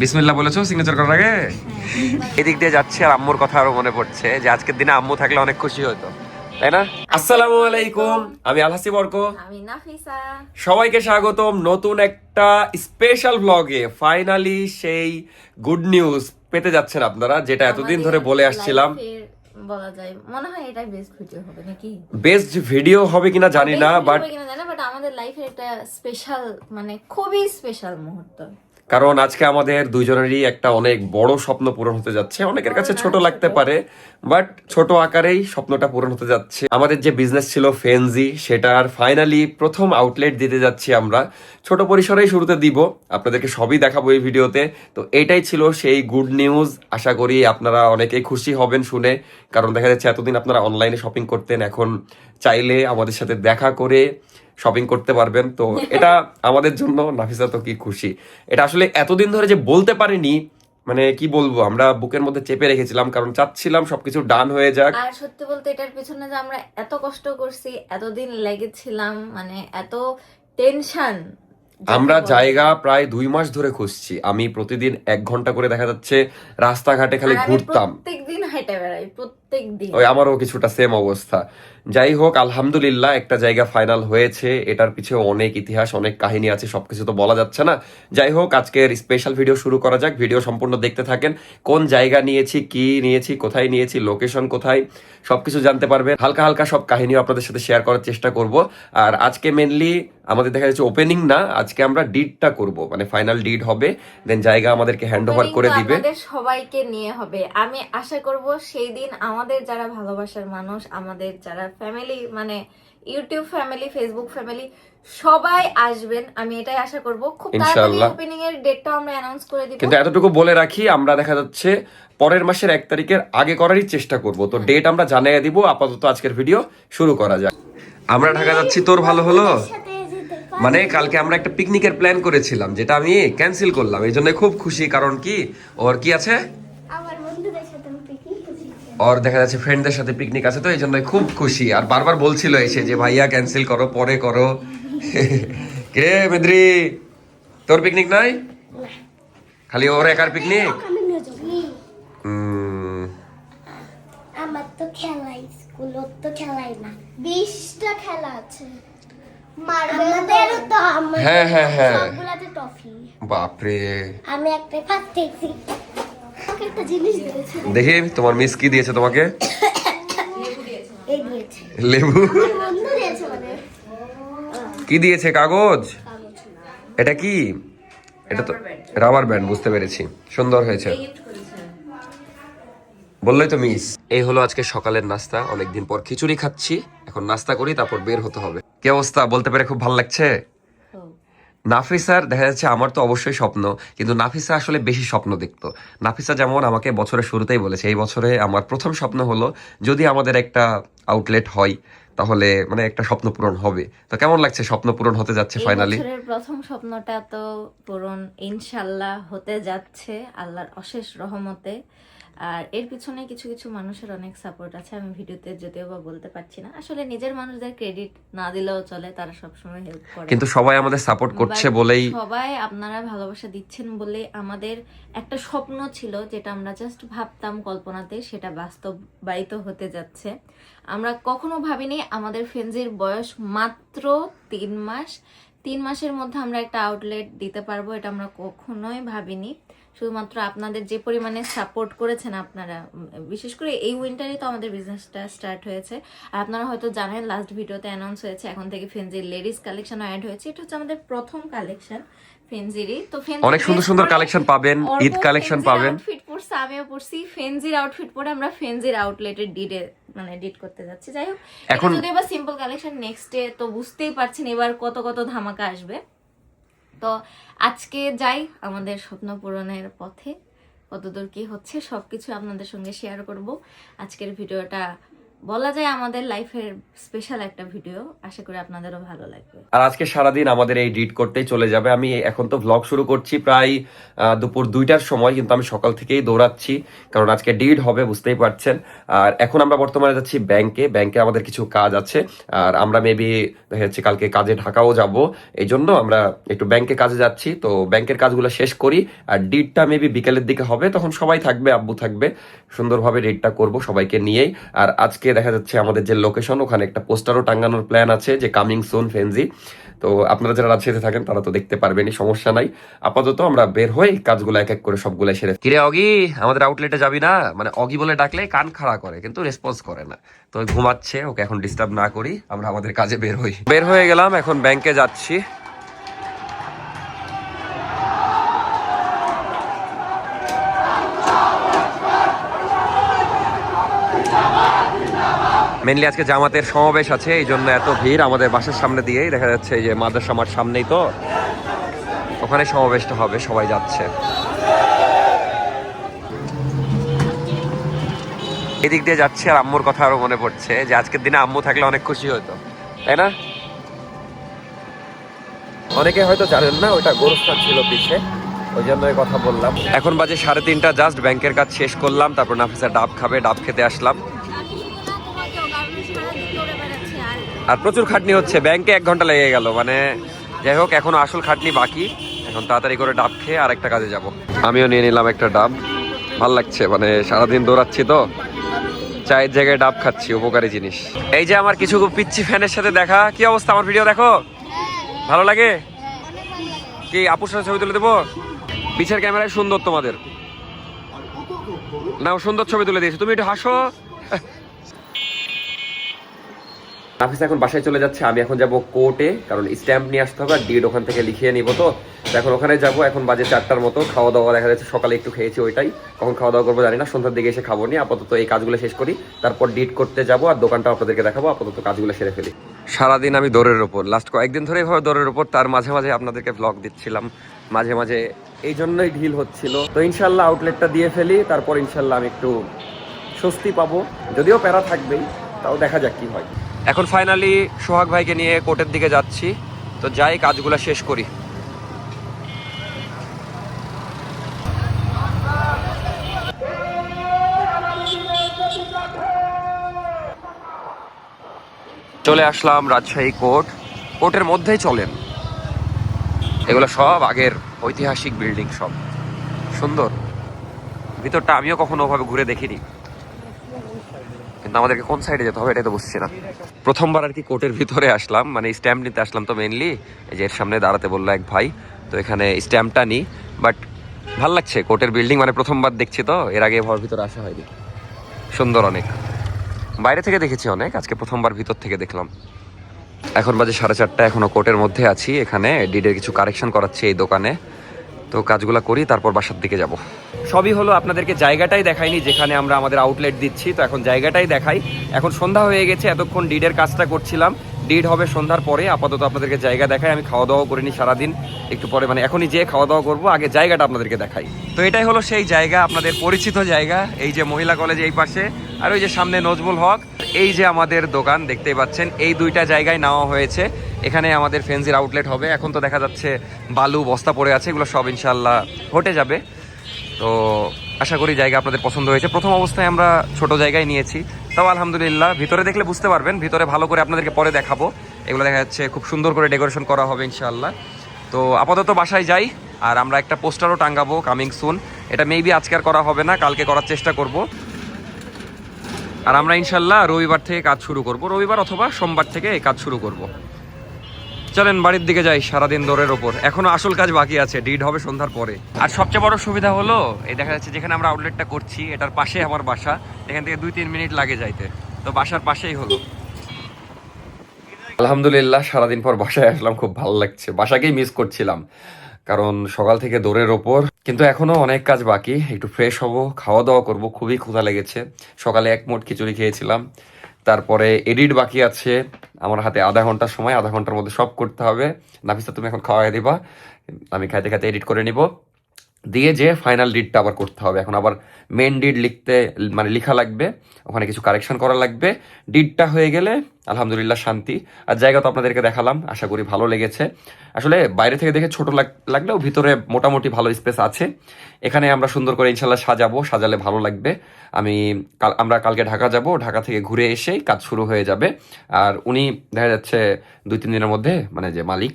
বিসমিল্লাহ বলেছো সিগনেচার করার আগে? এদিক দিয়ে যাচ্ছি আর আম্মুর কথা আরো মনে পড়ছে যে আজকের দিনে আম্মু থাকলে অনেক খুশি হতো, তাই না? আসসালামু আলাইকুম, আমি আলহাসিব অর্ক, আমি নাফিসা। সবাইকে স্বাগতম নতুন একটা স্পেশাল ব্লগে। ফাইনালি সেই গুড নিউজ পেতে যাচ্ছেন আপনারা, যেটা এতদিন ধরে বলে আসছিলাম। বলা যায় মনে হয় এটাই বেস্ট ভিডিও হবে নাকি? বেস্ট ভিডিও হবে কিনা জানি না, বাট আমাদের লাইফের একটা স্পেশাল, মানে খুবই স্পেশাল মুহূর্ত। কারণ আজকে আমাদের দুইজনেরই একটা অনেক বড় স্বপ্ন পূরণ হতে যাচ্ছে। অনেকের কাছে ছোট লাগতে পারে, বাট ছোট আকারেই স্বপ্নটা পূরণ হতে যাচ্ছে। আমাদের যে বিজনেস ছিল ফেনজি, সেটার ফাইনালি প্রথম আউটলেট দিতে যাচ্ছি আমরা। ছোট পরিসরেই শুরুতে দিব, আপনাদেরকে সবই দেখাবো এই ভিডিওতে। তো এটাই ছিল সেই গুড নিউজ। আশা করি আপনারা অনেকেই খুশি হবেন শুনে, কারণ দেখা যাচ্ছে এতদিন আপনারা অনলাইনে শপিং করতেন, এখন চাইলে আমাদের সাথে দেখা করে শপিং করতে পারবেন। তো এটা আমাদের জন্য, নাফিসা তো কি খুশি। এটা আসলে এতদিন ধরে যে বলতে পারিনি, মানে কি বলবো, আমরা বুকের মধ্যে চেপে রেখেছিলাম, কারণ চাচ্ছিলাম সবকিছু ডান হয়ে যাক। আর সত্যি বলতে এটার পিছনে যে আমরা এত কষ্ট করছি, এতদিন লেগেছিলাম, মানে এত টেনশন। আমরা জায়গা প্রায় 2 মাস ধরে খুঁজছি। আমি প্রতিদিন 1 ঘন্টা করে দেখা যাচ্ছে রাস্তাঘাটে খালি ঘুরতাম, প্রত্যেকদিন হেঁটে বেড়াই, প্রত্যেকদিন। ওই আমারও কিছুটা সেম অবস্থা। যাই হোক, আলহামদুলিল্লাহ একটা জায়গা ফাইনাল হয়েছে। এটার পিছে অনেক ইতিহাস, অনেক কাহিনী আছে, সবকিছু তো বলা যাচ্ছে না। যাই হোক, আজকের স্পেশাল ভিডিও শুরু করা যাক। ভিডিও সম্পূর্ণ দেখতে থাকেন। কোন জায়গা নিয়েছি, কি নিয়েছি, কোথায় নিয়েছি, লোকেশন কোথায়, সবকিছু জানতে পারবেন। হালকা হালকা সব কাহিনীও আপনাদের সাথে শেয়ার করার চেষ্টা করব। আর আজকে মেনলি আমাদের দেখা যাচ্ছে ওপেনিং না, আজকে আমরা ডিডটা করব, মানে ফাইনাল ডিড হবে, দেন জায়গা আমাদেরকে হ্যান্ড ওভার করে দিবে। আমাদের সবাইকে নিয়ে হবে। আমি আশা করব সেই দিন আমাদের যারা ভালোবাসার মানুষ, আমাদের যারা ফ্যামিলি, মানে ইউটিউব ফ্যামিলি, ফেসবুক ফ্যামিলি, সবাই আসবেন। আমি এটাই আশা করব। খুব তাড়াতাড়ি ওপেনিং এর ডেটটা আমরা অ্যানাউন্স করে দিব। কিন্তু এতটুকু বলে রাখি, আমরা দেখা যাচ্ছে পরের মাসের 1 তারিখের আগে করারই চেষ্টা করব। তো ডেট আমরা জানিয়ে দিব। আপাতত আজকের ভিডিও শুরু করা যাক। আমরা ঢাকা যাচ্ছি, তোর ভালো হলো? মানে কালকে আমরা একটা পিকনিকের প্ল্যান করেছিলাম, যেটা আমি ক্যান্সেল করলাম। এই জন্য খুব খুশি। কারণ কি, ওর কি আছে, ওর দেখা যাচ্ছে ফ্রেন্ডদের সাথে পিকনিক আছে, তো এই জন্য খুব খুশি। আর বারবার বলছিল এসে যে ভাইয়া ক্যান্সেল করো, পরে করো। কে মেদ্রি, তোর পিকনিক নাই? খালি ওর একার পিকনিক? আমার তো খেলাই, স্কুল তো খেলাই না, 20টা খেলা আছে। আমাদেরও তো, হ্যাঁ হ্যাঁ হ্যাঁ, সবগুলাতে টফি। বাপরে, আমি একটা ফার্স্ট দেখছি, আমাকে একটা জিনিস দিয়েছে। দেখি তোমার মিস কি দিয়েছে তোমাকে? এই দিয়েছে লেবু। আমার বন্ধু দিয়েছে, মানে কি দিয়েছে? কাগজ? কাগজ না। এটা কি? এটা তো রাবার ব্যান্ড, বুঝতে পেরেছি, সুন্দর হয়েছে। বললেই তো মিস। এই হলো আজকে সকালের নাস্তা। অনেকদিন পর খিচুড়ি খাচ্ছি, এখন নাস্তা করি, তারপর বের হতে হবে। কি অবস্থা বলতে পেরে খুব ভালো লাগছে। নাফিসার দেখা যাচ্ছে, আমার তো অবশ্যই স্বপ্ন, কিন্তু নাফিসা আসলে বেশি স্বপ্ন দেখতো। নাফিসা যেমন আমাকে বছরের শুরুতেই বলেছে, এই বছরে আমার প্রথম স্বপ্ন হলো যদি আমাদের একটা আউটলেট হয়, তাহলে মানে একটা স্বপ্ন পূরণ হবে। তো কেমন লাগছে স্বপ্ন পূরণ হতে যাচ্ছে ফাইনালি? বছরের প্রথম স্বপ্নটা তো পূরণ ইনশাআল্লাহ হতে যাচ্ছে আল্লাহর অশেষ রহমতে। আর এর পিছনে কিছু কিছু মানুষের অনেক সাপোর্ট আছে। আমি ভিডিওতে যদিও বা বলতে পারছি না, আসলে নিজের মানুষদের ক্রেডিট না দিলেও চলে, তারা সবসময় হেল্প করে। কিন্তু সবাই আমাদের সাপোর্ট করছে বলেই, সবাই আপনারা ভালোবাসা দিচ্ছেন বলে আমাদের একটা স্বপ্ন ছিল, যেটা আমরা জাস্ট ভাবতাম কল্পনাতে, সেটা বাস্তবায়িত হতে যাচ্ছে। আমরা কখনো ভাবিনি আমাদের ফেনজির বয়স মাত্র 3 মাস, 3 মাসের মধ্যে আমরা একটা আউটলেট দিতে পারবো, এটা আমরা কখনোই ভাবিনি। শুধুমাত্র আপনাদের যে পরিমাণে সাপোর্ট করেছেন আপনারা, বিশেষ করে এই উইন্টারে তো আমাদের বিজনেসটা স্টার্ট হয়েছে। আর আপনারা হয়তো জানেন, লাস্ট ভিডিওতে অ্যানাউন্স হয়েছে এখন থেকে ফেনজির লেডিস কালেকশনও অ্যাড হয়েছে। এটা হচ্ছে আমাদের প্রথম কালেকশন ফেনজিরই। তো অনেক সুন্দর সুন্দর কালেকশন পাবেন, ঈদ কালেকশন পাবেন। আউটফিট পরছে, আমিও পরছি ফেনজির আউটফিট পরে আমরা ফেনজির আউটলেটের ডিড করতে যাচ্ছি। যাই হোক, এখন যদি এবার সিম্পল কালেকশন, নেক্সট ডে তো বুঝতেই পারছেন এবার কত কত ধামাকা আসবে। তো আজকে যাই আমাদের স্বপ্ন পূরণের পথে, কতদূর কি হচ্ছে সবকিছু আপনাদের সঙ্গে শেয়ার করব। আজকের ভিডিওটা বলা যায় আমাদের লাইফের স্পেশাল একটা ভিডিও, আশা করি আপনাদেরও ভালো লাগবে। আর আজকে সারাদিন আমাদের এই এডিট করতেই চলে যাবে। আমি এখন তো ভ্লগ শুরু করছি প্রায় দুপুর 2টার সময়, কিন্তু আমি সকাল থেকেই দৌড়াচ্ছি কারণ আজকে ডিড হবে, বুঝতেই পারছেন। আর এখন আমরা বর্তমানে যাচ্ছি ব্যাংকে আমাদের কিছু কাজ আছে, আর আমরা মেবি দেখা যাচ্ছে কালকে কাজে ঢাকাও যাব, এই জন্য আমরা একটু ব্যাংকে কাজে যাচ্ছি। তো ব্যাংকের কাজগুলো শেষ করি, আর ডিডটা মেবি বিকেলের দিকে হবে, তখন সবাই থাকবে, আব্বু থাকবে, সুন্দরভাবে ডিডটা করব সবাইকে নিয়েই। আর আজকে দেখা যাচ্ছে আমাদের যে লোকেশন, ওখানে একটা পোস্টারও টাঙ্গানোর প্ল্যান আছে যে কামিং সুন ফেনজি। তো আপনারা যারা রাজশাহীতে থাকেন তারা তো দেখতে পারবেনই, সমস্যা নাই। আপাতত আমরা বের হই, কাজগুলো এক এক করে সবগুলো সেরে। কিরে অগি, আমাদের আউটলেটে যাবি না? মানে অগি বলে ডাকলে কান খাড়া করে, কিন্তু রেসপন্স করে না। তো ঘুমাচ্ছে, ওকে এখন ডিস্টার্ব না করি, আমরা আমাদের কাজে বের হয়ে গেলাম, এখন ব্যাংকে যাচ্ছি। মেনলি আজকে জামাতের সমাবেশ আছে, এই জন্য এত ভিড়। আমাদের বাসার সামনে দিয়েই দেখা যাচ্ছে, এই যে মাদ্রাসা মাঠ সামনেই, তো ওখানে সমাবেশটা হবে, সবাই যাচ্ছে। এদিক দিয়ে যাচ্ছে, আর আম্মুর কথা আরো মনে পড়ছে যে আজকের দিনে আম্মু থাকলে অনেক খুশি হতো, তাই না? অনেকে হয়তো জানেন না, ওইটা গোরস্থান ছিল পিছে, ওই জন্য এই কথা বললাম। এখন বাজে 3:30, জাস্ট ব্যাংকের কাজ শেষ করলাম, তারপর নাফিসা ডাব খাবে, ডাব খেতে আসলাম। আর প্রচুর খাটনি হচ্ছে, ব্যাংকে 1 ঘন্টা লেগে গেল। মানে যাই হোক, এখনো আসল খাটনি বাকি। এখন তাড়াতাড়ি করে ডাব খেয়ে আর একটা কাজে যাব। আমিও নিয়ে নিলাম একটা ডাব, ভাল লাগছে, মানে সারাদিন দৌড়াচ্ছি তো, চায়ের জায়গায় ডাব খাচ্ছি, উপকারী জিনিস। এই যে আমার কিছু পিচ্ছি ফ্যানের সাথে দেখা, কি অবস্থা? আমার ভিডিও দেখো, ভালো লাগে? কি আপুর সাথে ছবি তুলে দেবো? পিছের ক্যামেরায় সুন্দর তোমাদের, না সুন্দর ছবি তুলে দিয়েছি, তুমি একটু হাসো। নাফিস এখন বাসায় চলে যাচ্ছে, আমি এখন যাব কোর্টে, কারণ স্ট্যাম্প নিয়ে আসতে হবে, আর ডিড ওখান থেকে লিখিয়ে নিব। তো এখন ওখানে যাব, এখন বাজে 4টার মতো। খাওয়া দাওয়া দেখা যাচ্ছে সকালে একটু খেয়েছি, ওইটাই। কখন খাওয়া দাওয়া করবো জানি না, সন্ধ্যার দিকে এসে খাবো নি। আপাতত এই কাজগুলো শেষ করি, তারপর ডিড করতে যাব, আর দোকানটা আপনাদেরকে দেখাবো। আপাতত কাজগুলো সেরে ফেলি। সারাদিন আমি দৌড়ের ওপর, লাস্ট কয়েকদিন ধরে এভাবে দৌড়ের ওপর, তার মাঝে মাঝে আপনাদেরকে ভ্লগ দিচ্ছিলাম, মাঝে মাঝে এই জন্যই ঢিল হচ্ছিল। তো ইনশাল্লাহ আউটলেটটা দিয়ে ফেলি, তারপর ইনশাল্লাহ আমি একটু স্বস্তি পাবো, যদিও প্যারা থাকবেই, তাও দেখা যাক কি হয়। এখন ফাইনালি সোহাগ ভাইকে নিয়ে কোর্টের দিকে যাচ্ছি, তো যাই কাজগুলো শেষ করি। চলে আসলাম রাজশাহী কোর্টের মধ্যেই চলেন। এগুলো সব আগের ঐতিহাসিক বিল্ডিং, সব সুন্দর। ভিতরটা আমিও কখনো ওভাবে ঘুরে দেখিনি, কিন্তু আমাদেরকে কোন সাইডে যেতে হবে এটাই তো বুঝছি না। প্রথমবার আর কি কোর্টের ভিতরে আসলাম, মানে স্ট্যাম্প নিতে আসলাম। তো মেনলি এই যে এর সামনে দাঁড়াতে বললো এক ভাই, তো এখানে স্ট্যাম্পটা নিই। বাট ভাল লাগছে কোর্টের বিল্ডিং, মানে প্রথমবার দেখছি, তো এর আগে এভাবে ভিতরে আসা হয়নি। সুন্দর অনেক, বাইরে থেকে দেখেছি অনেক, আজকে প্রথমবার ভিতর থেকে দেখলাম। এখন বাজে 4:30, এখনো কোর্টের মধ্যে আছি। এখানে ডিডের কিছু কারেকশন করাচ্ছি এই দোকানে, তো কাজগুলো করি, তারপর বাসার দিকে যাব। সবই হলো, আপনাদেরকে জায়গাটাই দেখাইনি যেখানে আমরা আমাদের আউটলেট দিচ্ছি, তো এখন জায়গাটাই দেখাই। এখন সন্ধ্যা হয়ে গেছে, এতক্ষণ ডিডের কাজটা করছিলাম, ডিড হবে সন্ধ্যার পরে। আপাতত আপনাদেরকে জায়গা দেখাই, আমি খাওয়া দাওয়া করিনি সারাদিন, একটু পরে মানে এখনই যেয়ে খাওয়া দাওয়া করবো, আগে জায়গাটা আপনাদেরকে দেখাই। তো এটাই হলো সেই জায়গা, আপনাদের পরিচিত জায়গা, এই যে মহিলা কলেজ এই পাশে, আর ওই যে সামনে নজমুল হক, এই যে আমাদের দোকান দেখতেই পাচ্ছেন, এই দুইটা জায়গায় নেওয়া হয়েছে। এখানে আমাদের ফেন্সির আউটলেট হবে। এখন তো দেখা যাচ্ছে বালু বস্তা পড়ে আছে, এগুলো সব ইনশাল্লাহ হটে যাবে। তো আশা করি জায়গা আপনাদের পছন্দ হয়েছে। প্রথম অবস্থায় আমরা ছোট জায়গায় নিয়েছি, তাও আলহামদুলিল্লাহ। ভিতরে দেখলে বুঝতে পারবেন, ভিতরে ভালো করে আপনাদেরকে পরে দেখাবো। এগুলো দেখা যাচ্ছে খুব সুন্দর করে ডেকোরেশন করা হবে ইনশাল্লাহ। তো আপাতত বাসায় যাই, আর আমরা একটা পোস্টারও টাঙ্গাবো কামিং সুন। এটা মেবি আজকে আর করা হবে না, কালকে করার চেষ্টা করব। আর আমরা ইনশাল্লাহ রবিবার থেকে কাজ শুরু করব, রবিবার অথবা সোমবার থেকে এই কাজ শুরু করব। চলেন বাড়ির দিকে যাই, সারাদিন দৌড়ের ওপর, এখনো আসল কাজ বাকি আছে, ডিড হবে সন্ধ্যার পরে। আর সবচেয়ে বড় সুবিধা হলো, এই দেখা যাচ্ছে যেখানে আমরা আউটলেটটা করছি, এটার পাশে আমার বাসা, এখান থেকে 2-3 মিনিট লাগে যাইতে, তো বাসার পাশেই হলো। আলহামদুলিল্লাহ সারাদিন পর বাসায় আসলাম, খুব ভালো লাগছে। বাসাকেই মিস করছিলাম, কারণ সকাল থেকে দৌড়ের ওপর, কিন্তু এখনো অনেক কাজ বাকি। একটু ফ্রেশ হব, খাওয়া দাওয়া করব, খুবই ক্ষুধা লেগেছে। সকালে 1 মুঠ খিচুড়ি খেয়েছিলাম, তারপরে এডিট বাকি আছে আমার হাতে, আধা ঘন্টার সময়, আধা ঘন্টার মধ্যে সব করতে হবে। নাফিসা তুমি এখন খাওয়াই দিবা, আমি খাইতে খাইতে এডিট করে নিব। দিয়ে যে ফাইনাল ডিডটা আবার করতে হবে। এখন আবার মেন ডিড লিখতে মানে লেখা লাগবে, ওখানে কিছু কারেকশন করা লাগবে। ডিডটা হয়ে গেলে আলহামদুলিল্লাহ শান্তি। আর জায়গা তো আপনাদেরকে দেখালাম, আশা করি ভালো লেগেছে। আসলে বাইরে থেকে দেখে ছোট লাগলেও ভিতরে মোটামুটি ভালো স্পেস আছে। এখানে আমরা সুন্দর করে ইনশাল্লাহ সাজাবো, সাজালে ভালো লাগবে। আমরা কালকে ঢাকা যাব, ঢাকা থেকে ঘুরে এসেই কাজ শুরু হয়ে যাবে। আর উনি দেখা যাচ্ছে 2-3 দিনের মধ্যে মানে যে মালিক,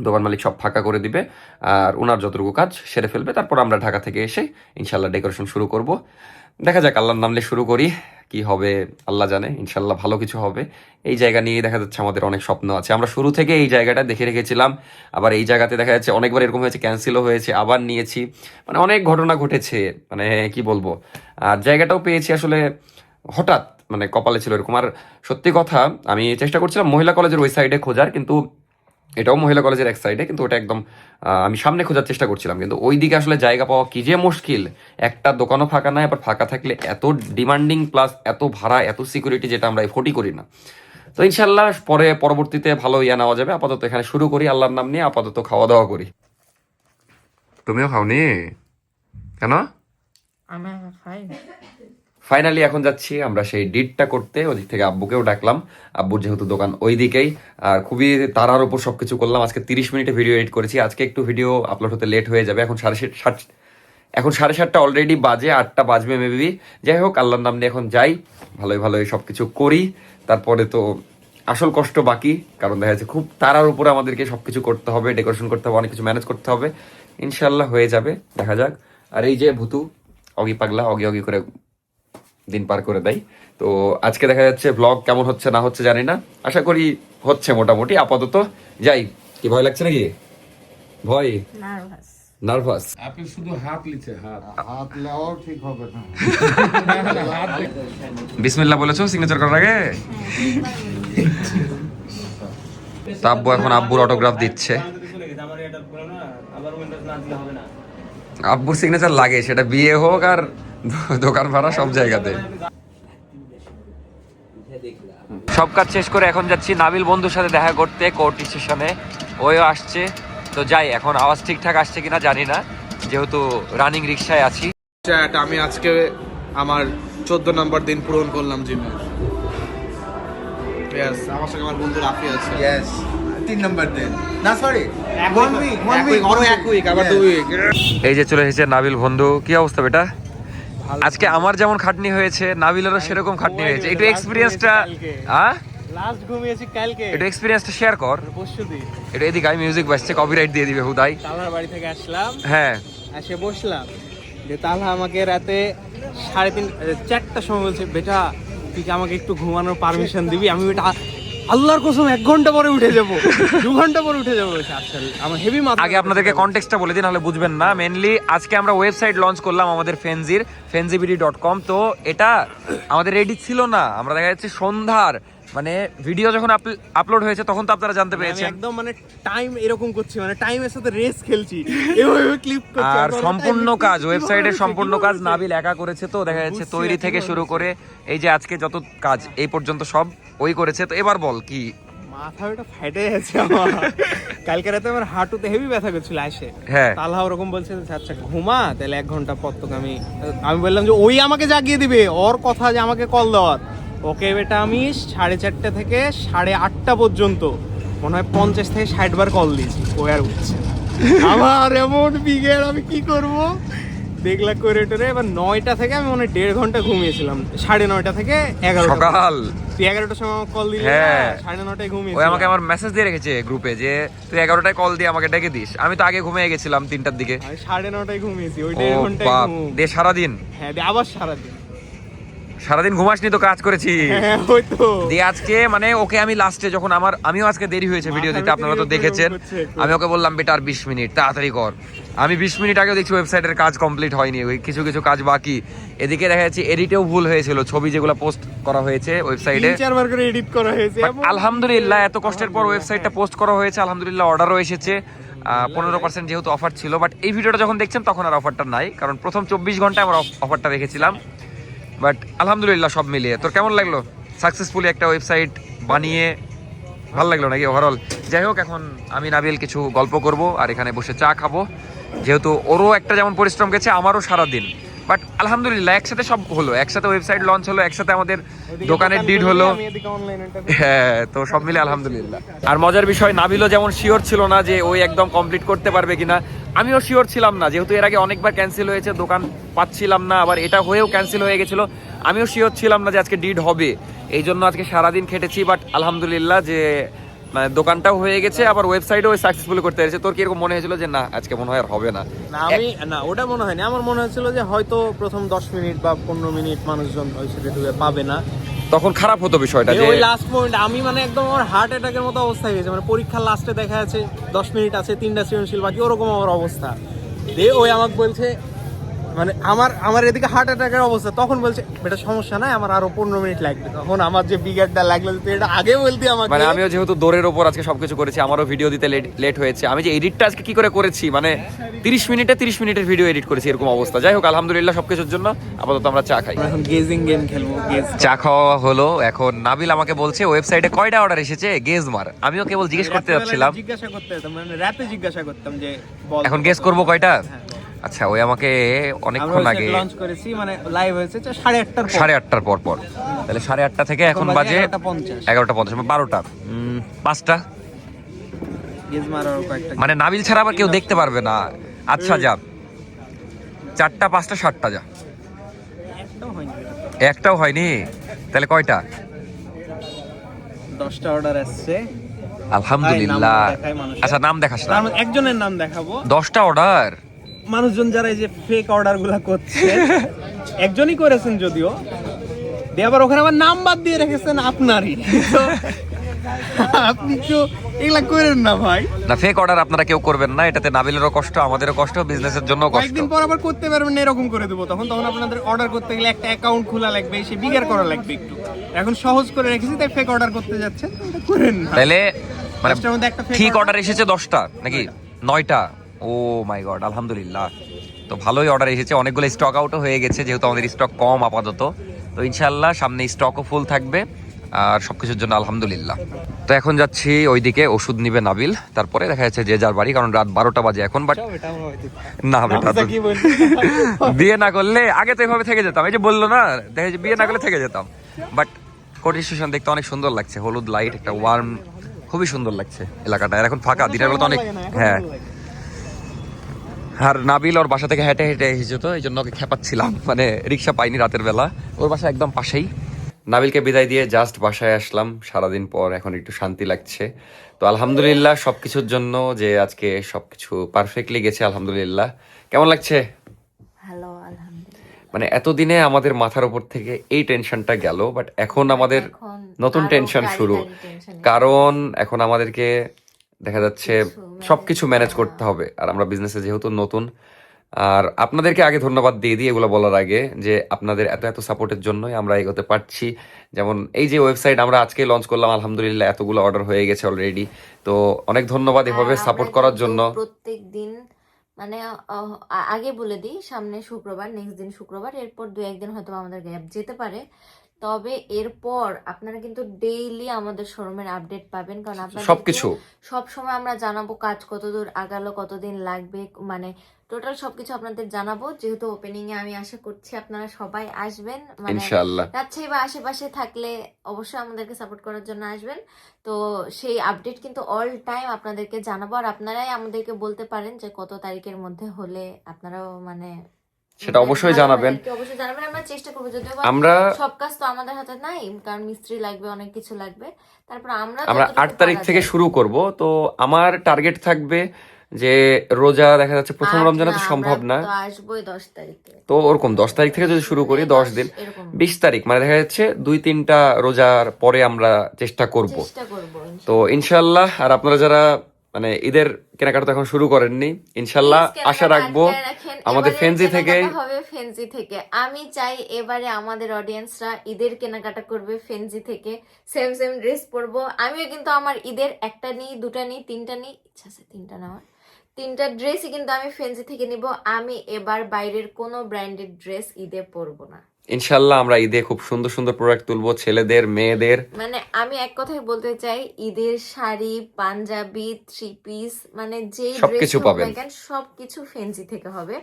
দোকান মালিক সব ফাঁকা করে দিবে আর ওনার যতটুকু কাজ সেরে ফেলবে। তারপর আমরা ঢাকা থেকে এসে ইনশাল্লাহ ডেকোরেশন শুরু করব। দেখা যাক, আল্লাহর নামলে শুরু করি, কি হবে আল্লাহ জানে। ইনশাল্লাহ ভালো কিছু হবে। এই জায়গা নিয়ে দেখা যাচ্ছে আমাদের অনেক স্বপ্ন আছে। আমরা শুরু থেকে এই জায়গাটা দেখে রেখেছিলাম, আবার এই জায়গাতে দেখা যাচ্ছে অনেকবার এরকম হয়েছে, ক্যান্সেলও হয়েছে, আবার নিয়েছি, মানে অনেক ঘটনা ঘটেছে, মানে কি বলবো। আর জায়গাটাও পেয়েছি আসলে হঠাৎ, মানে কপালে ছিল এরকম। আর সত্যি কথা, আমি চেষ্টা করছিলাম মহিলা কলেজের ওই সাইডে খোঁজার, কিন্তু এটাও মহিলা কলেজের এক সাইডে, কিন্তু ওটা একদম আমি সামনে খোঁজার চেষ্টা করছিলাম, কিন্তু ওই দিকে আসলে জায়গা পাওয়া কি যে মুশকিল। একটা দোকানও ফাঁকা নাই, আবার ফাঁকা থাকলে এত ডিমান্ডিং, প্লাস এত ভাড়া, এত সিকিউরিটি, যেটা আমরা এফোর্ডই করি না। তো ইনশাল্লাহ পরবর্তীতে ভালো ইয়া নেওয়া যাবে। আপাতত এখানে শুরু করি আল্লাহর নাম নিয়ে, আপাতত খাওয়া দাওয়া করি। তুমিও খাওনি কেন? আমি খাই। ফাইনালি এখন যাচ্ছি আমরা সেই ডিডটা করতে। ওদিক থেকে আব্বুকেও ডাকলাম, আব্বুর যেহেতু দোকান ওই দিকেই। আর খুবই তাড়ার উপর সবকিছু করলাম। আজকে 30 মিনিটে ভিডিও এডিট করেছি। আজকে একটু ভিডিও আপলোড হতে লেট হয়ে যাবে। এখন 7:30 অলরেডি বাজে, 8টা বাজবে মেবি। যাই হোক, আল্লাহর নাম নিয়ে এখন যাই, ভালোই সব কিছু করি। তারপরে তো আসল কষ্ট বাকি, কারণ দেখা যাচ্ছে খুব তাড়ার উপরে আমাদেরকে সবকিছু করতে হবে, ডেকোরেশন করতে হবে, অনেক কিছু ম্যানেজ করতে হবে। ইনশাল্লাহ হয়ে যাবে, দেখা যাক। আর এই যে ভুতু অগি পাগলা, অগি করে দিন পার করে দেয়। তো আজকে দেখা যাচ্ছে ব্লগ কেমন হচ্ছে না হচ্ছে জানি না, আশা করি হচ্ছে মোটামুটি। আপাতত যাই। কি ভয় লাগছে নাকি? ভয়, নার্ভাস? আপনি শুধু হাত লিখে হাত লেওয়াও ঠিক হবে না। বিসমিল্লাহ বলেছো সিগনেচার করার আগে? তো আব্বু এখন আব্বুর অটোগ্রাফ দিচ্ছে। আব্বুর সিগনেচার লাগে, সেটা বিয়ে হোক আর দোকান ভাড়া, সব জায়গাতে। সব কাজ শেষ করে এখন যাচ্ছি নাবিল বন্ধুর সাথে দেখা করতে কোর্ট স্টেশনে। ওইও আসছে, তো যাই। এখন আওয়াজ ঠিকঠাক আসছে কিনা জানি না, যেহেতু রানিং রিক্সায় আছি। আমি আজকে আমার 14 নম্বর দিন পূরণ করলাম জিমে। ইয়েস, আমার সঙ্গে আমার বন্ধু রাফি আছে। ইয়েস 3 নাম্বার দিন না, সরি 1 উইক আরো 1 উইক, আবার 2 উইক। এই যে চলে এসেছে নাবিল বন্ধু। কি অবস্থা বেটা? আজকে আমার যেমন খাটনি হয়েছে, নাবিলেরও সেরকম খাটনি হয়েছে। একটু এক্সপিরিয়েন্সটা লাস্ট ঘুমিয়েছি কালকে, একটু এক্সপিরিয়েন্সটা শেয়ার কর। পরশুদিন এটা এদিকে আই, মিউজিক বাজছে, কপিরাইট দিয়ে দিবে হুদাই। তালহার বাড়ি থেকে আসলাম, হ্যাঁ এসে বসলাম, যে তালহা আমাকে রাতে 4:30 সময় বলছে, বেটা তুই কি আমাকে একটু ঘুমানোর পারমিশন দিবি? আমি বেটা আল্লাহর কসম 1 ঘন্টা পরে উঠে যাবো, 2 ঘন্টা পরে উঠে যাবো। আচ্ছা, আমার হেভি মাথা। আগে আপনাদেরকে কনটেক্সটটা বলে দিন, নাহলে বুঝবেন না। মেনলি আজকে আমরা ওয়েবসাইট লঞ্চ করলাম আমাদের fenzibd.com। তো এটা আমাদের রেডি ছিল না। আমরা দেখা যাচ্ছে সন্ধ্যার মানে ভিডিও যখন আপলোড হয়েছে তখন তো আপনারা জানতে আমি পেরেছেন। একদম মানে টাইম এরকম করছি, মানে টাইমের সাথে রেস খেলছি, এভাবে ক্লিপ করছি। আর সম্পূর্ণ কাজ, ওয়েবসাইটের সম্পূর্ণ কাজ নাবিল একা করেছে। তো দেখা যাচ্ছে তৈরি থেকে শুরু করে এই যে আজকে যত কাজ এই পর্যন্ত সব ওই করেছে। তো এবার বল কি? মাথা ওটা ফেটে গেছে আমার। কালকে রাতে আমার হাঁটুতে হেভি ব্যথা করছিল আসে। হ্যাঁ, তালহা ওরকম বলছে, আচ্ছা ঘুমা তাহলে 1 ঘন্টা পর তোকে আমি বললাম যে ওই আমাকে জাগিয়ে দিবে, ওর কথা যে আমাকে কল দেওয়ার। ওকে বেটা আমি 4:30 থেকে 8:30 পর্যন্ত মনে হয় 50 থেকে 60 বার কল দিয়েছি, ও আর উঠছে। আমার এমন বিগের, আমি কি করব দেখলা করে টোরে। এবার 9টা থেকে আমি মনে হয় 1.5 ঘন্টা ঘুমিয়েছিলাম, 9:30 থেকে 11টা সকাল। তুই 11টার সময় আমাকে কল দিলি, হ্যাঁ 9:30টায় ঘুমিয়েছি। ওই আমাকে আমার মেসেজ দিয়ে রেখেছে গ্রুপে যে তুই 11টায় কল দিয়ে আমাকে ডেকে দিস। আমি তো আগে ঘুমিয়ে গেছিলাম 3টার দিকে। আমি 9:30টায় ঘুমিয়েছি, ওই ও 1.5 ঘন্টায় বাপ, ঘুম। দিয়ে সারাদিন? হ্যাঁ দিয়ে আবার সারাদিন ঘুমাসনি তো, কাজ করেছি। হ্যাঁ ওই তো। দিয়ে আজকে মানে ওকে আমি লাস্টে যখন আমিও আজকে দেরি হয়েছে ভিডিও দিতে, আপনারা তো দেখেছেন। আমি ওকে বললাম বেটা আর 20 মিনিট তাড়াতাড়ি কর। আমি 20 মিনিট আগেও দেখছি ওয়েবসাইটের কাজ কমপ্লিট হয়নি, ওই কিছু কাজ বাকি। এদিকে দেখা যাচ্ছে এডিটেও ভুল হয়েছিল, ছবি যেগুলো পোস্ট করা হয়েছে ওয়েবসাইটে 3-4 বার করে এডিট করা হয়েছে। আলহামদুলিল্লাহ এত কষ্টের পর ওয়েবসাইটটা পোস্ট করা হয়েছে, আলহামদুলিল্লাহ অর্ডারও এসেছে। 15% যেহেতু অফার ছিল, বাট এই ভিডিওটা যখন দেখছেন তখন আর অফারটা নাই, কারণ প্রথম 24 ঘন্টায় আমরা অফারটা রেখেছিলাম। বাট আলহামদুলিল্লাহ সব মিলিয়ে তোর কেমন লাগলো সাকসেসফুলি একটা ওয়েবসাইট বানিয়ে? ভালো লাগলো নাকি ওভারঅল? যাই হোক, এখন আমি নাবিল কিছু গল্প করব আর এখানে বসে চা খাবো। যেহেতু ওরও একটা যেমন পরিশ্রম গেছে, আমারও সারাদিন। বাট আলহামদুলিল্লাহ একসাথে সব হলো, একসাথে ওয়েবসাইট লঞ্চ হলো, একসাথে আমাদের দোকানের ডিড হলো। হ্যাঁ, তো সব মিলে আলহামদুলিল্লাহ। আর মজার বিষয়, নাবিলও যেমন শিওর ছিল না যে ওই একদম কমপ্লিট করতে পারবে কিনা, আমিও শিওর ছিলাম না, যেহেতু এর আগে অনেকবার ক্যান্সেল হয়েছে, দোকান পাচ্ছিলাম না, আবার এটা হয়েও ক্যান্সেল হয়ে গেছিলো, আমিও শিওর ছিলাম না যে আজকে ডিড হবে। এই জন্য আজকে সারাদিন খেটেছি, বাট আলহামদুলিল্লাহ যে মানে দোকানটাও হয়ে গেছে, আবার ওয়েবসাইটও সাকসেসফুলি করতে পেরেছে। তোর কি এরকম মনে হয়েছিল যে না আজকে মনে হয় আর হবে না? না, ওটা মনে হয়নি। আমার মনে হয়েছিল যে হয়তো প্রথম 10 মিনিট বা 15 মিনিট মানুষজন ওয়েবসাইটে ঢুকে পাবে না, তখন খারাপ হতো বিষয়টা যে ওই লাস্ট পয়েন্ট আমি মানে একদম আমার হার্ট অ্যাটাকের মতো অবস্থা হয়ে গেছে। মানে পরীক্ষার লাস্টে দেখা যাচ্ছে 10 মিনিট আছে, 3টা সৃজনশীল বাকি, ওরকম আমার অবস্থা। দিয়ে ওই আমাকে বলছে, মানে আমার এদিকে হার্ট অ্যাটাকের অবস্থা, তখন বলছে এটা সমস্যা নাই, আমার আরো 15 মিনিট লাগবে। তখন আমার যে বিগারটা লাগলো, তুই এটা আগে বলতি আমাকে। মানে আমিও যেহেতু দৌড়ের ওপর আজকে সবকিছু করেছি, আমারও ভিডিও দিতে লেট হয়েছে। আমি যে এডিটটা আজকে কি করে করেছি, মানে 30 মিনিটের ভিডিও এডিট করেছি, এরকম অবস্থা। যাই হোক, আলহামদুলিল্লাহ সবকিছুর জন্য। আপাতত আমরা চা খাই। এখন গেজিং গেম খেলবো। চা খাওয়া হলো, এখন নাবিল আমাকে বলছে ওয়েবসাইটে কয়টা অর্ডার এসেছে গেস মার। আমিও কেবল জিজ্ঞেস করতে যাচ্ছিলাম, জিজ্ঞাসা করতে যেতাম, মানে রাতে জিজ্ঞাসা করতাম যে বল এখন গেস করবো কয়টা। আচ্ছা, ওই আমাকে অনেকক্ষণ আগে লঞ্চ করেছি, মানে লাইভ হয়েছে 8:30টার পর। 8:30টার পর, তাহলে 8:30 থেকে এখন বাজে 11:50, 12টা 5টা। গেজ মারার কয়েকটা, মানে নাবিল ছাড়া আবার কেউ দেখতে পারবে না। আচ্ছা যা, 4টা 5টা 7টা যা, একটাও হয়নি। একটাও হয়নি, তাহলে কয়টা? 10টা অর্ডার আসছে আলহামদুলিল্লাহ। নাম দেখায় মানুষের। আচ্ছা, নাম দেখাস না, একজনের নাম দেখাবো। 10টা অর্ডার। মানুষজন যারা এই যে ফেক অর্ডার গুলা করছে, একজনই করেছেন যদিও, দিয়ে আবার ওখানে আবার নাম বাদ দিয়ে রেখেছেন আপনারই। তো আপনি তো এগুলা করেন না ভাই। না, ফেক অর্ডার আপনারা কেউ করবেন না, এটাতে নাবিলেরও কষ্ট, আমাদেরও কষ্ট, বিজনেসের জন্য কষ্ট। কয়েকদিন পর আবার করতে পারবেন না, এরকম করে দেবো। তখন আপনাদের অর্ডার করতে গেলে একটা অ্যাকাউন্ট খোলা লাগবে, সে বিগার করা লাগবে একটু। এখন সহজ করে রেখেছি, তাই ফেক অর্ডার করতে যাচ্ছেন, এটা করেন না। তাহলে মানে দশটার মধ্যে একটা fake ঠিক order- অর্ডার এসেছে 10টা নাকি 9টা? ও মাই গড, আলহামদুলিল্লাহ। তো ভালোই অর্ডার এসেছে, অনেকগুলো স্টক আউটও হয়ে গেছে, যেহেতু আমাদের স্টক কম আপাতত। তো ইনশাল্লাহ সামনে স্টকও ফুল থাকবে, আর সবকিছুর জন্য আলহামদুলিল্লাহ। তো এখন যাচ্ছি ওইদিকে, ওষুধ নিবে নাবিল, তারপরে দেখা যাচ্ছে যে যার বাড়ি, কারণ রাত 12টা বাজে এখন। বাট না বেটা, তো কি বলছি? বিয়ে না করলে আগে তো এভাবে থেকে যেতাম, এই যে বললো না, দেখা যায় বিয়ে না করলে থেকে যেতাম। বাট কোর্ট স্টেশন দেখতে অনেক সুন্দর লাগছে, হলুদ লাইট, একটা ওয়ার্ম, খুবই সুন্দর লাগছে এলাকাটা। আর এখন ফাঁকা, দিনের বেলা তো অনেক। হ্যাঁ, আর নাবিল ওর বাসা থেকে হেঁটে হেঁটে এসেছে, তো এই জন্য ওকে খেপাচ্ছিলাম, মানে রিক্সা পাইনি রাতের বেলা, ওর বাসা একদম পাশেই। নাবিলকে বিদায় দিয়ে জাস্ট বাসায় আসলাম সারাদিন পর, এখন একটু শান্তি লাগছে। তো আলহামদুলিল্লাহ সবকিছুর জন্য, যে আজকে সবকিছু পারফেক্টলি গেছে আলহামদুলিল্লাহ। কেমন লাগছে? ভালো, আলহামদুলিল্লাহ। মানে এতদিনে আমাদের মাথার উপর থেকে এই টেনশনটা গেল, বাট এখন আমাদের এখন নতুন আরো টেনশন গাড়ি শুরু, গাড়ি tension কারণ এখন আমাদেরকে দেখা যাচ্ছে সবকিছু ম্যানেজ করতে হবে। আর আমরা বিজনেসে যেহেতু নতুন, আর আপনাদেরকে আগে ধন্যবাদ দিয়ে দিই এগুলো বলার আগে, যে আপনাদের এত এত সাপোর্টের জন্যই আমরা এগোতে পারছি। যেমন এই যে ওয়েবসাইট আমরা আজকে লঞ্চ করলাম, আলহামদুলিল্লাহ এতগুলো অর্ডার হয়ে গেছে অলরেডি। তো অনেক ধন্যবাদ এভাবে আর সাপোর্ট আমরা করার কিন্তু জন্য। প্রত্যেকদিন মানে আগে বলে দিই, সামনে শুক্রবার, নেক্সট দিন শুক্রবার, এরপর 2-1 দিন হয়তো আমাদের গ্যাপ যেতে পারে। তবে এরপর আপনারা কিন্তু ডেইলি আমাদের শোরুমের আপডেট পাবেন, কারণ আপনাদের সবকিছু সব সময় আমরা জানাবো কাজ কতদূর আগালো, কতদিন লাগবে, মানে টোটাল সবকিছু আপনাদের জানাবো। যেহেতু ওপেনিং এ আমি আশা করছি আপনারা সবাই আসবেন, মানে ইনশাআল্লাহ। রাজশাহী বা আশেপাশে থাকলে অবশ্যই আমাদেরকে সাপোর্ট করার জন্য আসবেন। তো সেই আপডেট কিন্তু অল টাইম আপনাদেরকে জানাবো, আর আপনারাই আমাদেরকে বলতে পারেন যে কত তারিখের মধ্যে হলে আপনারাও মানে সেটা অবশ্যই জানাবেন। অবশ্যই জানাবেন, আমরা চেষ্টা করবো। যদিও আমরা সব কাজ তো আমাদের হাতে নাই, কারণ মিস্ত্রি লাগবে, অনেক কিছু লাগবে। তারপর আমরা 8 তারিখ থেকে শুরু করব। তো আমার টার্গেট থাকবে যে রোজা দেখা যাচ্ছে প্রথম রমজানে তো সম্ভব না, আসবোই 10 তারিখে। তো ওরকম 10 তারিখ থেকে যদি শুরু করি 10 দিন, এরকম 20 তারিখ মানে দেখা যাচ্ছে 2-3টা রোজার পরে আমরা চেষ্টা করব। চেষ্টা করবো তো ইনশাল্লাহ। আর আপনারা যারা মানে ঈদের কেনাকাটা তো এখন শুরু করেননি, ইনশাল্লাহ আশা রাখবো আমাদের ফেন্সি থেকে। হবে ফেন্সি থেকে। আমি চাই এবারে আমাদের অডিয়েন্সরা ঈদের কেনাকাটা করবে ফেন্সি থেকে, সেম সেম ড্রেস পরবো। আমিও কিন্তু আমার ঈদের 1টা নিই, 2টা নিই, 3টা নিই, ইচ্ছা আছে 3টা নেওয়ার। 3টা ড্রেসই কিন্তু আমি ফেন্সি থেকে নিব। আমি এবার বাইরের কোনো ব্র্যান্ডেড ড্রেস ঈদে পরবো না। ইনশাল্লাহ আমরা ঈদে খুব সুন্দর সুন্দর প্রোডাক্ট তুলবো, ছেলেদের মেয়েদের। মানে আমি এক কথায় বলতে চাই, ঈদের শাড়ি, পাঞ্জাবি, থ্রি পিস, মানে যে সবকিছু পাবেন। সবকিছু ফেন্সি থেকে হবে।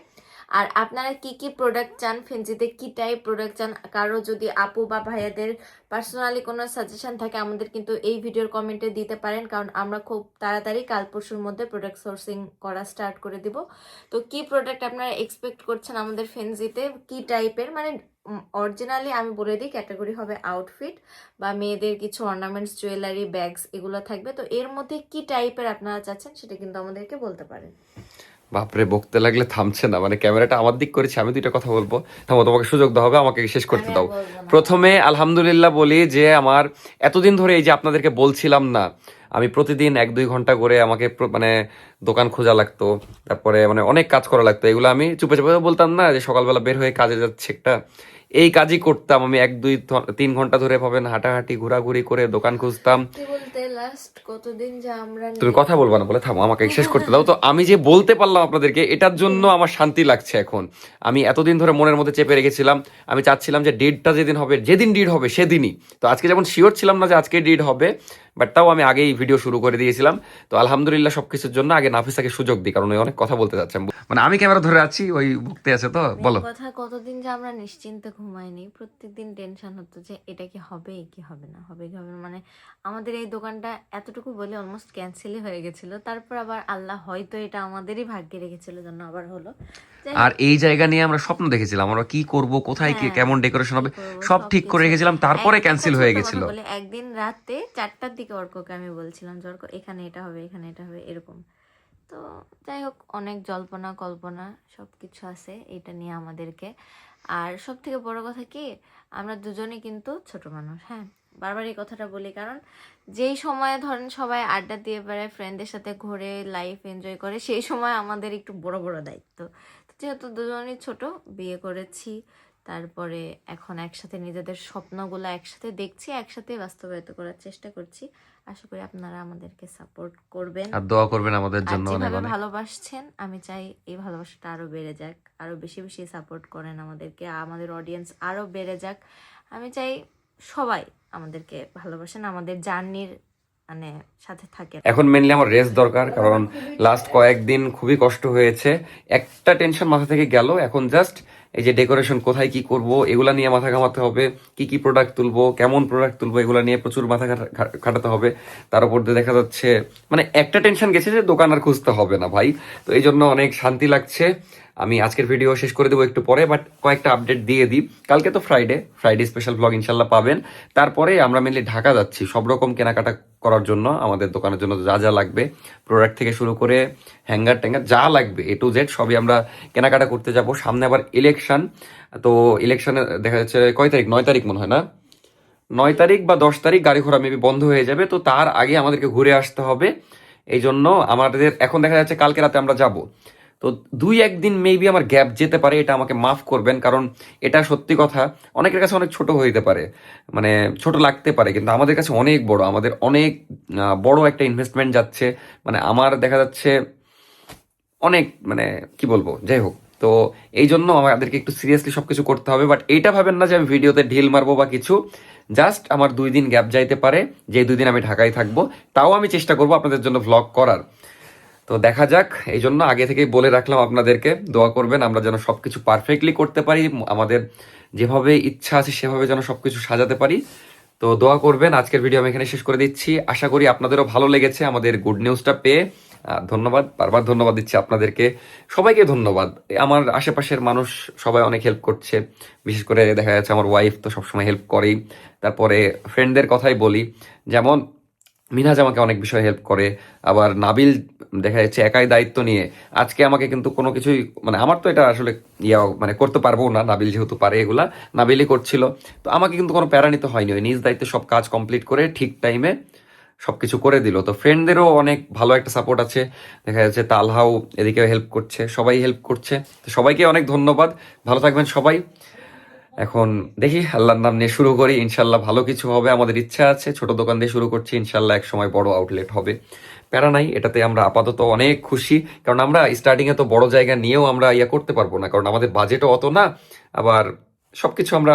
আর আপনারা কি কি প্রোডাক্ট চান, ফেন্সিতে কি টাইপ প্রোডাক্ট চান, কারো যদি আপু বা ভাইয়াদের পার্সোনালি কোনো সাজেশন থাকে আমাদের কিন্তু এই ভিডিওর কমেন্টে দিতে পারেন, কারণ আমরা খুব তাড়াতাড়ি কাল পরশুর মধ্যে প্রোডাক্ট সোর্সিং করা স্টার্ট করে দিব। তো কি প্রোডাক্ট আপনারা এক্সপেক্ট করছেন আমাদের ফেন্সিতে, কি টাইপের, মানে অরিজিনালি আমি বলে দিই ক্যাটাগরি হবে আউটফিট বা মেয়েদের কিছু অর্নামেন্টস, জুয়েলারি, ব্যাগস এগুলো থাকবে। তো এর মধ্যে কি টাইপের আপনারা চাচ্ছেন সেটা কিন্তু আমাদেরকে বলতে পারেন। বাপরে, বকতে লাগলে থামছে না, মানে ক্যামেরাটা আমার দিক করেছি, আমি দুইটা কথা বলবো। থামো, তোমাকে সুযোগ দেওয়া হবে, আমাকে শেষ করতে দাও। প্রথমে আলহামদুলিল্লাহ বলি যে আমার এতদিন ধরে এই যে আপনাদেরকে বলছিলাম না, আমি প্রতিদিন 1-2 ঘন্টা করে আমাকে মানে দোকান খোঁজা লাগতো, তারপরে মানে অনেক কাজ করা লাগতো। এগুলো আমি চুপে চুপে বলতাম না যে সকালবেলা বের হয়ে কাজে যাচ্ছে একটা, এই কাজই করতাম আমি 1-2-3 ঘন্টা ধরে পাবেন হাঁটাহাঁটি ঘোরাঘুরি করে দোকান খুঁজতাম। বলতে লাস্ট কতদিন যে আমরা তুমি কথা বলবা না বলে থামো, আমাকে শেষ করতে দাও। তো আমি যে বলতে পারলাম আপনাদেরকে, এটার জন্য আমার শান্তি লাগছে এখন। আমি এতদিন ধরে মনের মধ্যে চেপে রেখেছিলাম, আমি চাচ্ছিলাম যে ডেটটা যেদিন হবে, যেদিন ডিড হবে সেদিনই। তো আজকে যেমন শিওর ছিলাম না যে আজকে ডিড হবে, বাট তাও আমি আগেই ভিডিও শুরু করে দিয়েছিলাম। তো আলহামদুলিল্লাহ সবকিছুর জন্য আগে নাফিসাকে সুযোগ দিই, কারণ ওই অনেক কথা বলতে যাচ্ছে, মানে আমি ক্যামেরা ধরে আছি, ওই ভুগতে আছে। তো বলো। কথা, কতদিন যে আমরা নিশ্চিন্তে ঘুমাইনি, প্রত্যেকদিন টেনশন হতো যে এটা কি হবে কি হবে না, হবে কি হবে না। মানে আমাদের এই দোকানটা এতটুকু বলে অলমোস্ট ক্যান্সেলই হয়ে গেছিল, তারপর আবার আল্লাহ হয়তো এটা আমাদেরই ভাগ্যে রেখেছিল, জন্য আবার হলো। আর এই জায়গা নিয়ে আমরা স্বপ্ন দেখেছিলাম, আমরা কি করব, কোথায় কি কেমন ডেকোরেশন হবে, সব ঠিক করে রেখেছিলাম, তারপরে ক্যান্সেল হয়ে গেছিল। একদিন রাতে 4টার দিকে অর্ককে আমি বলছিলাম যে অর্ক এখানে এটা হবে, এখানে এটা হবে, এরকম। তো যাই হোক, অনেক জল্পনা কল্পনা সব কিছু আছে এটা নিয়ে আমাদেরকে। আর সব থেকে বড় কথা কি, আমরা দুজনেই কিন্তু ছোট মানুষ। হ্যাঁ, বারবার এই কথাটা বলি, কারণ যেই সময় ধরেন সবাই আড্ডা দিয়ে বেড়ায়, ফ্রেন্ডদের সাথে ঘুরে লাইফ এনজয় করে, সেই সময় আমাদের একটু বড় বড় দায়িত্ব। যেহেতু দুজনেই ছোট, বিয়ে করেছি, তারপরে এখন একসাথে নিজেদের স্বপ্নগুলো একসাথে দেখছি, একসাথে বাস্তবায়িত করার চেষ্টা করছি। আশা করি আপনারা আমাদেরকে সাপোর্ট করবেন আর দোয়া করবেন আমাদের জন্য অনেক যেভাবে অনেক। ভালোবাসছেন, আমি চাই এই ভালোবাসাটা আরো বেড়ে যাক, আরো বেশি বেশি সাপোর্ট করেন আমাদেরকে, আমাদের অডিয়েন্স আরো বেড়ে যাক। আমি চাই সবাই আমাদেরকে ভালোবাসেন, আমাদের জার্নির মানে সাথে থাকেন। এখন মেনলি আমার রেস্ট দরকার, কারণ লাস্ট কয়েকদিন খুবই কষ্ট হয়েছে, একটা টেনশন মাথা থেকে গেল। এখন জাস্ট এই যে ডেকোরেশন কোথায় কি করব এগুলা নিয়ে মাথা ঘামাতে হবে, কি কি প্রোডাক্ট তুলবো, কেমন প্রোডাক্ট তুলবো, এগুলা নিয়ে প্রচুর মাথা খাটাতে হবে। তার উপর দিয়ে দেখা যাচ্ছে মানে একটা টেনশন গেছে যে দোকান আর খুঁজতে হবে না ভাই। তো এই জন্য অনেক শান্তি লাগছে। আমি আজকের ভিডিও শেষ করে দেবো একটু পরে, বাট কয়েকটা আপডেট দিয়ে দিই। কালকে তো ফ্রাইডে স্পেশাল ব্লগ ইনশাল্লাহ পাবেন। তারপরে আমরা মেনলি ঢাকা যাচ্ছি সব রকম কেনাকাটা করার জন্য, আমাদের দোকানের জন্য যা যা লাগবে, প্রোডাক্ট থেকে শুরু করে হ্যাঙ্গার ট্যাঙ্গার যা লাগবে A to Z সবই আমরা কেনাকাটা করতে যাব। সামনে আবার ইলেকশন, তো ইলেকশনে দেখা যাচ্ছে কয় তারিখ, 9 তারিখ মনে হয় না, 9 তারিখ বা 10 তারিখ গাড়ি ঘোড়া মেবি বন্ধ হয়ে যাবে। তো তার আগে আমাদেরকে ঘুরে আসতে হবে। এই জন্য আমাদের এখন দেখা যাচ্ছে কালকে রাতে আমরা যাব। তো 2-1 দিন মেবি আমার গ্যাপ যেতে পারে, এটা আমাকে মাফ করবেন, কারণ এটা সত্যি কথা অনেকের কাছে অনেক ছোট হইতে পারে, মানে ছোট লাগতে পারে, কিন্তু আমাদের কাছে অনেক বড়, আমাদের অনেক বড় একটা ইনভেস্টমেন্ট যাচ্ছে। মানে আমার দেখা যাচ্ছে অনেক, মানে কি বলবো, যাই হোক। তো এই জন্য আমাদেরকে একটু সিরিয়াসলি সবকিছু করতে হবে। বাট এইটা ভাবেন না যে আমি ভিডিওতে ঢিল মারবো বা কিছু, জাস্ট আমার 2 দিন গ্যাপ যাইতে পারে, যে 2 দিন আমি ঢাকায় থাকবো, তাও আমি চেষ্টা করবো আপনাদের জন্য ভ্লগ করার। তো দেখা যাক, এই জন্য আগে থেকেই বলে রাখলাম আপনাদেরকে দোয়া করবেন আমরা যেন সবকিছু পারফেক্টলি করতে পারি, আমাদের যেভাবে ইচ্ছা আছে সেভাবে যেন সবকিছু সাজাতে পারি। তো দোয়া করবেন। আজকের ভিডিও আমি এখানে শেষ করে দিচ্ছি, আশা করি আপনাদেরও ভালো লেগেছে আমাদের গুড নিউজটা পেয়ে। ধন্যবাদ, বারবার ধন্যবাদ দিচ্ছি আপনাদেরকে, সবাইকে ধন্যবাদ। আমার আশেপাশের মানুষ সবাই অনেক হেল্প করছে, বিশেষ করে দেখা যাচ্ছে আমার ওয়াইফ তো সবসময় হেল্প করেই। তারপরে ফ্রেন্ডদের কথাই বলি, যেমন মিনহাজ আমাকে অনেক বিষয়ে হেল্প করে, আবার নাবিল দেখা যাচ্ছে একাই দায়িত্ব নিয়ে আজকে আমাকে কিন্তু কোনো কিছুই, মানে আমার তো এটা আসলে মানে করতে পারবো না, নাবিল যেহেতু পারে এগুলা, নাবিলই করছিল। তো আমাকে কিন্তু কোনো প্যারা নিতে হয়নি, ওই নিজ দায়িত্বে সব কাজ কমপ্লিট করে ঠিক টাইমে সবকিছু করে দিল। তো ফ্রেন্ডদেরও অনেক ভালো একটা সাপোর্ট আছে, দেখা যাচ্ছে তালহাও এদিকেও হেল্প করছে, সবাই হেল্প করছে। তো সবাইকে অনেক ধন্যবাদ, ভালো থাকবেন সবাই। এখন দেখি আল্লাহর নাম নিয়ে শুরু করি, ইনশাল্লাহ ভালো কিছু হবে। আমাদের ইচ্ছা আছে, ছোট দোকান দিয়ে শুরু করছি, ইনশাল্লাহ এক সময় বড় আউটলেট হবে, প্যারা নাই, এটাতে আমরা আপাতত অনেক খুশি। কারণ আমরা স্টার্টিং এ তো বড় জায়গা নিয়েও আমরা করতে পারবো না, কারণ আমাদের বাজেটও অত না, আবার সবকিছু আমরা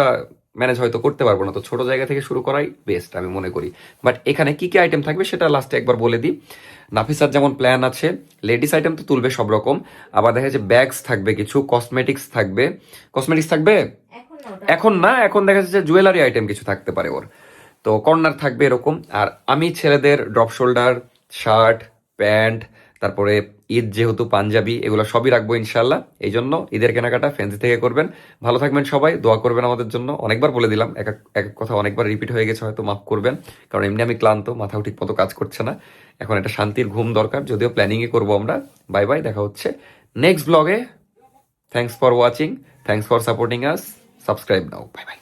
ম্যানেজ হয়তো করতে পারবো না, তো ছোট জায়গা থেকে শুরু করাই বেস্ট আমি মনে করি। বাট এখানে কি কি আইটেম থাকবে সেটা লাস্টে একবার বলে দিই। নাফিসার যেমন প্ল্যান আছে, লেডিস আইটেম তো তুলবে সব রকম, আবার দেখা যাচ্ছে ব্যাগস থাকবে, কিছু কসমেটিক্স থাকবে। কসমেটিক্স থাকবে এখন না, এখন দেখা যাচ্ছে জুয়েলারি আইটেম কিছু থাকতে পারে ওর, তো কর্নার থাকবে এরকম। আর আমি ছেলেদের ড্রপ শোল্ডার, শার্ট, প্যান্ট, তারপরে ঈদ যেহেতু পাঞ্জাবি, এগুলো সবই রাখবো ইনশাল্লাহ। এই জন্য ঈদের কেনাকাটা ফ্যান্সি থেকে করবেন। ভালো থাকবেন সবাই, দোয়া করবেন আমাদের জন্য। অনেকবার বলে দিলাম, এক এক কথা অনেকবার রিপিট হয়ে গেছে, হয়তো মাফ করবেন, কারণ এমনি আমি ক্লান্ত, মাথাও ঠিক মতো কাজ করছে না। এখন একটা শান্তির ঘুম দরকার, যদিও প্ল্যানিংই করবো আমরা। বাই বাই, দেখা হচ্ছে নেক্সট ব্লগে। Thanks for watching, thanks for supporting us, subscribe now, bye bye.